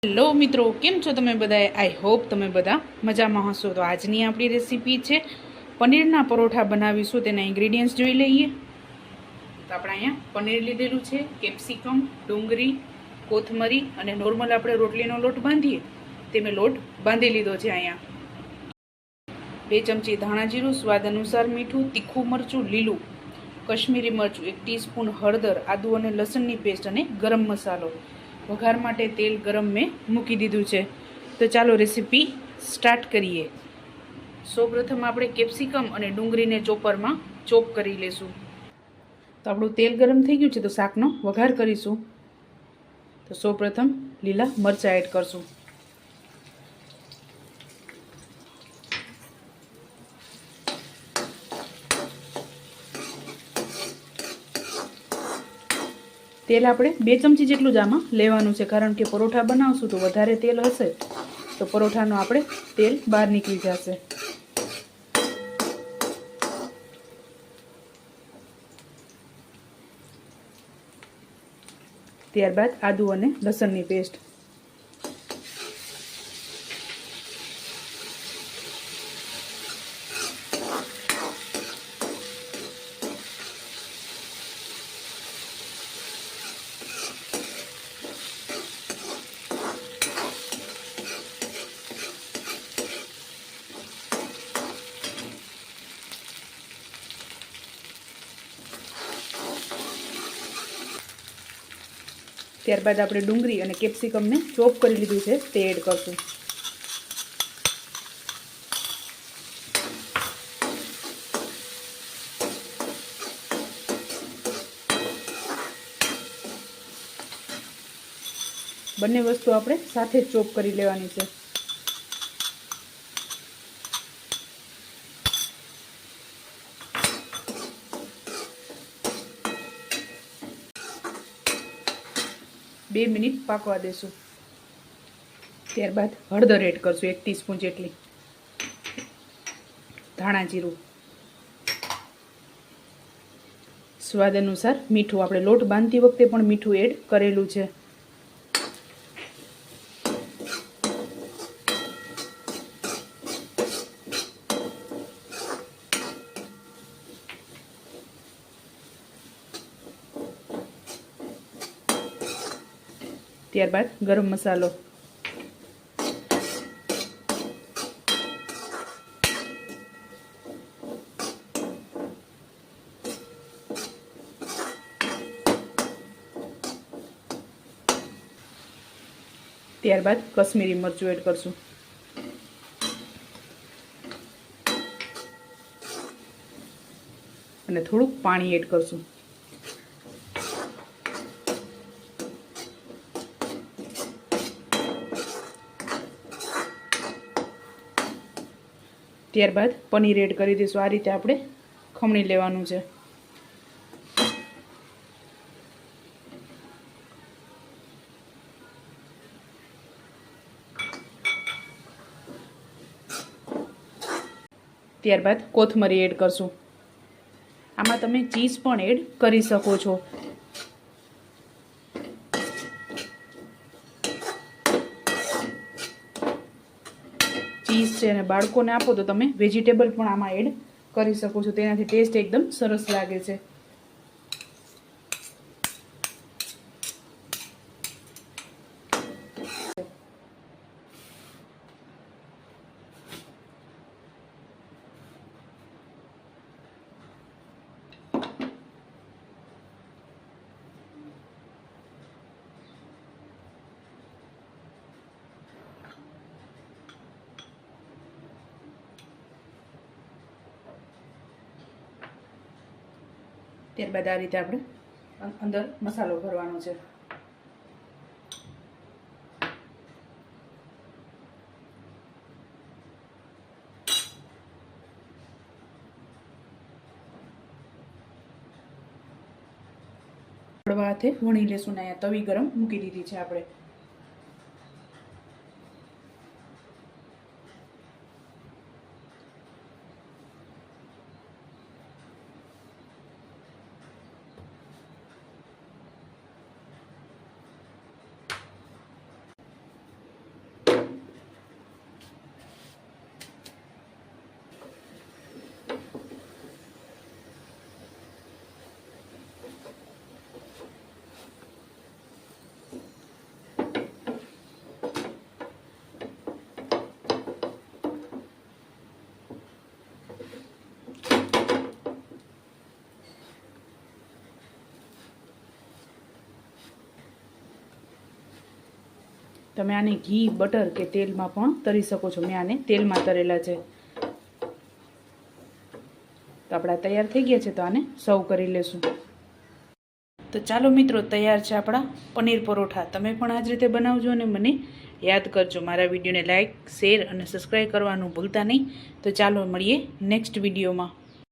Hello મિત્રો, કેમ છો તમે બધા? આઈ હોપ તમે બધા મજામાં હશો. તો આજની આપણી રેસીપી છે પનીરના પરોઠા બનાવીશું. તેના ઇન્ગ્રીડિયન્ટ્સ જોઈ લઈએ. તો આપણે અહીંયા પનીર લીધેલું છે, કેપ્સિકમ, ડુંગળી, કોથમરી અને નોર્મલ આપણે રોટલીનો લોટ બાંધીએ તે મેં લોટ બાંધી લીધો છે. અહીંયા 2 ચમચી ધાણા જીરું, સ્વાદ અનુસાર મીઠું, તીખું મરચું લીલું, કશ્મીરી મરચું, 1 ટીસ્પૂન હળદર, આદુ અને લસણની પેસ્ટ અને ગરમ મસાલો. વઘાર માટે તેલ ગરમ મેં મૂકી દીધું છે. તો ચાલો રેસીપી સ્ટાર્ટ કરીએ. સૌપ્રથમ આપણે કેપ્સિકમ અને ડુંગળીને ચોપરમાં ચોપ કરી લેશું. તો આપણું તેલ ગરમ થઈ ગયું છે, તો શાકનો વઘાર કરીશું. તો સૌપ્રથમ લીલા મરચાં એડ કરશું. તેલ આપણે 2 ચમચી જેટલું જ આમાં લેવાનું છે, કારણ કે પરોઠા બનાવશું તો વધારે તેલ હશે તો પરોઠાનું આપણે તેલ બહાર નીકળી જશે. ત્યારબાદ આદુ અને લસણની પેસ્ટ. ત્યારબાદ આપણે ડુંગળી અને કેપ્સિકમને ચોપ કરી લીધું છે તે એડ કરશું. બંને વસ્તુ આપણે સાથે જ ચોપ કરી લેવાની છે. બે મિનિટ પાકવા દેશું. ત્યારબાદ હળદર એડ કરશું, 1 ટીસ્પૂન જેટલી, ધાણા જીરું, સ્વાદ અનુસાર મીઠું. આપણે લોટ બાંધતી વખતે પણ મીઠું એડ કરેલું છે. ત્યારબાદ ગરમ મસાલો. ત્યારબાદ કશ્મીરી મરચું એડ કરશું. અને થોડુંક પાણી એડ કરશું. ત્યારબાદ પનીર એડ કરી દઈશું. આ રીતે આપણે ખમણી લેવાનું છે. ત્યારબાદ કોથમરી એડ કરશું. આમાં તમે ચીઝ પણ એડ કરી શકો છો. ચીઝ છે અને બાળકોને આપો તો તમે વેજીટેબલ પણ આમાં એડ કરી શકો છો. તેનાથી ટેસ્ટ એકદમ સરસ લાગે છે. ત્યારબાદ આ રીતે આપણે અંદર મસાલો ભરવાનો છે. હળવા હાથે વણી લેશું ને અહીંયા તવી ગરમ મૂકી દીધી છે આપણે. તમે આને ઘી બટર કે તેલમાં પણ તળી શકો છો. મેં આને તેલમાં તળેલા છે. તો આપણા તૈયાર થઈ ગયા છે. તો આને સર્વ કરી લેશું. તો ચાલો મિત્રો, તૈયાર છે આપણા પનીર પરોઠા. તમે પણ આ જ રીતે બનાવજો અને મને યાદ કરજો. મારા વિડીયોને લાઇક, શેર અને સબસ્ક્રાઈબ કરવાનું ભૂલતા નહીં. તો ચાલો મળીએ નેક્સ્ટ વિડીયોમાં.